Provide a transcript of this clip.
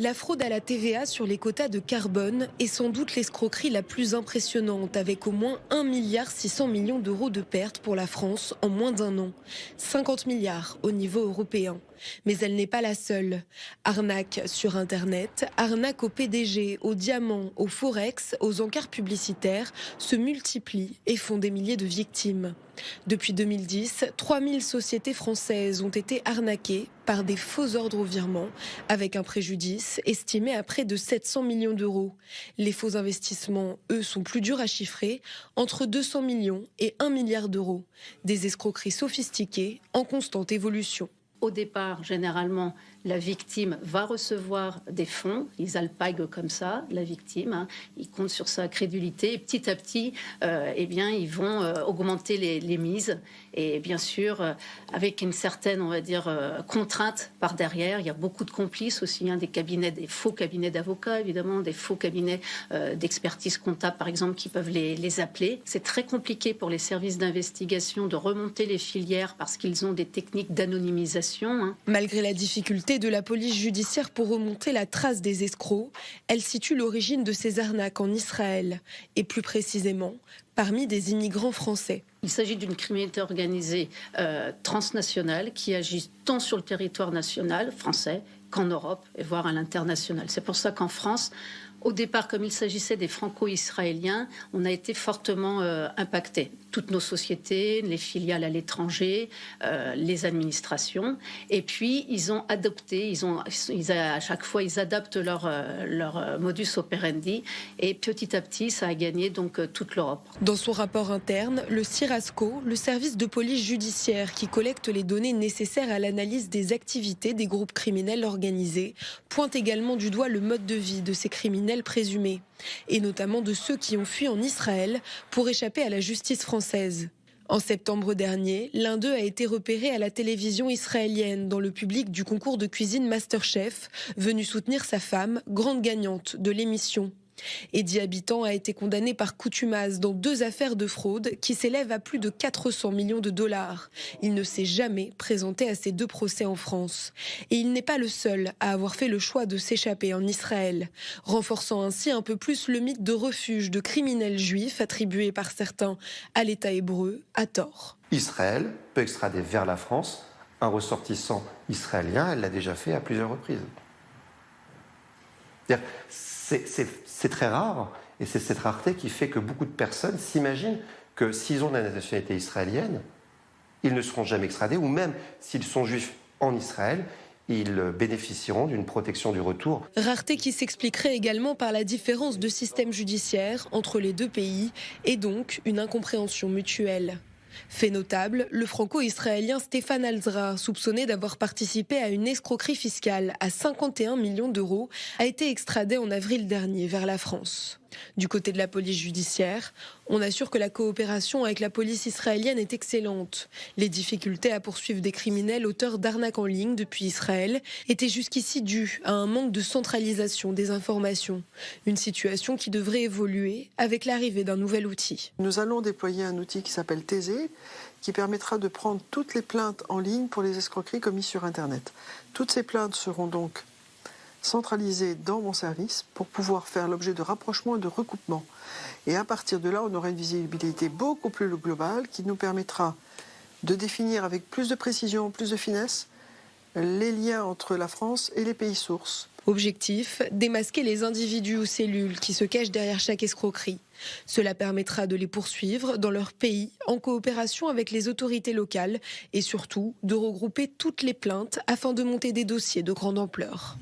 La fraude à la TVA sur les quotas de carbone est sans doute l'escroquerie la plus impressionnante, avec au moins 1,6 milliard d'euros de pertes pour la France en moins d'un an. 50 milliards au niveau européen. Mais elle n'est pas la seule. Arnaque sur Internet, arnaque au PDG, aux diamants, au forex, aux encarts publicitaires se multiplient et font des milliers de victimes. Depuis 2010, 3000 sociétés françaises ont été arnaquées par des faux ordres au virement, avec un préjudice estimé à près de 700 millions d'euros. Les faux investissements, eux, sont plus durs à chiffrer, entre 200 millions et 1 milliard d'euros. Des escroqueries sophistiquées en constante évolution. Au départ, généralement, la victime va recevoir des fonds. Ils alpaguent comme ça, la victime. Ils comptent sur sa crédulité. Et petit à petit, ils vont augmenter les mises. Et bien sûr, avec une certaine, contrainte par derrière. Il y a beaucoup de complices aussi, des cabinets, des faux cabinets d'avocats, évidemment, des faux cabinets d'expertise comptable, par exemple, qui peuvent les appeler. C'est très compliqué pour les services d'investigation de remonter les filières parce qu'ils ont des techniques d'anonymisation. Malgré la difficulté de la police judiciaire pour remonter la trace des escrocs, elle situe l'origine de ces arnaques en Israël, et plus précisément parmi des immigrants français. Il s'agit d'une criminalité organisée transnationale qui agit tant sur le territoire national français qu'en Europe et voire à l'international. C'est pour ça qu'en France, au départ, comme il s'agissait des franco-israéliens, on a été fortement impactés. Toutes nos sociétés, les filiales à l'étranger, les administrations. Et puis, ils ont adopté, à chaque fois, ils adaptent leur modus operandi. Et petit à petit, ça a gagné donc toute l'Europe. Dans son rapport interne, le CIRASCO, le service de police judiciaire qui collecte les données nécessaires à l'analyse des activités des groupes criminels organisés, pointe également du doigt le mode de vie de ces criminels présumés, et notamment de ceux qui ont fui en Israël pour échapper à la justice française. En septembre dernier, l'un d'eux a été repéré à la télévision israélienne dans le public du concours de cuisine MasterChef, venu soutenir sa femme, grande gagnante de l'émission. Eddie Habitant a été condamné par contumace dans 2 affaires de fraude qui s'élèvent à plus de 400 millions de dollars. Il ne s'est jamais présenté à ces 2 procès en France. Et il n'est pas le seul à avoir fait le choix de s'échapper en Israël, renforçant ainsi un peu plus le mythe de refuge de criminels juifs attribué par certains à l'État hébreu à tort. Israël peut extrader vers la France un ressortissant israélien, elle l'a déjà fait à plusieurs reprises. C'est très rare, et c'est cette rareté qui fait que beaucoup de personnes s'imaginent que s'ils ont la nationalité israélienne, ils ne seront jamais extradés, ou même s'ils sont juifs en Israël, ils bénéficieront d'une protection du retour. Rareté qui s'expliquerait également par la différence de système judiciaire entre les 2 pays, et donc une incompréhension mutuelle. Fait notable, le franco-israélien Stéphane Alzra, soupçonné d'avoir participé à une escroquerie fiscale à 51 millions d'euros, a été extradé en avril dernier vers la France. Du côté de la police judiciaire, on assure que la coopération avec la police israélienne est excellente. Les difficultés à poursuivre des criminels auteurs d'arnaques en ligne depuis Israël étaient jusqu'ici dues à un manque de centralisation des informations. Une situation qui devrait évoluer avec l'arrivée d'un nouvel outil. Nous allons déployer un outil qui s'appelle Thésée, qui permettra de prendre toutes les plaintes en ligne pour les escroqueries commises sur Internet. Toutes ces plaintes seront donc centralisées dans mon service pour pouvoir faire l'objet de rapprochements et de recoupements. Et à partir de là, on aura une visibilité beaucoup plus globale qui nous permettra de définir avec plus de précision, plus de finesse, les liens entre la France et les pays sources. Objectif, démasquer les individus ou cellules qui se cachent derrière chaque escroquerie. Cela permettra de les poursuivre dans leur pays en coopération avec les autorités locales et surtout de regrouper toutes les plaintes afin de monter des dossiers de grande ampleur.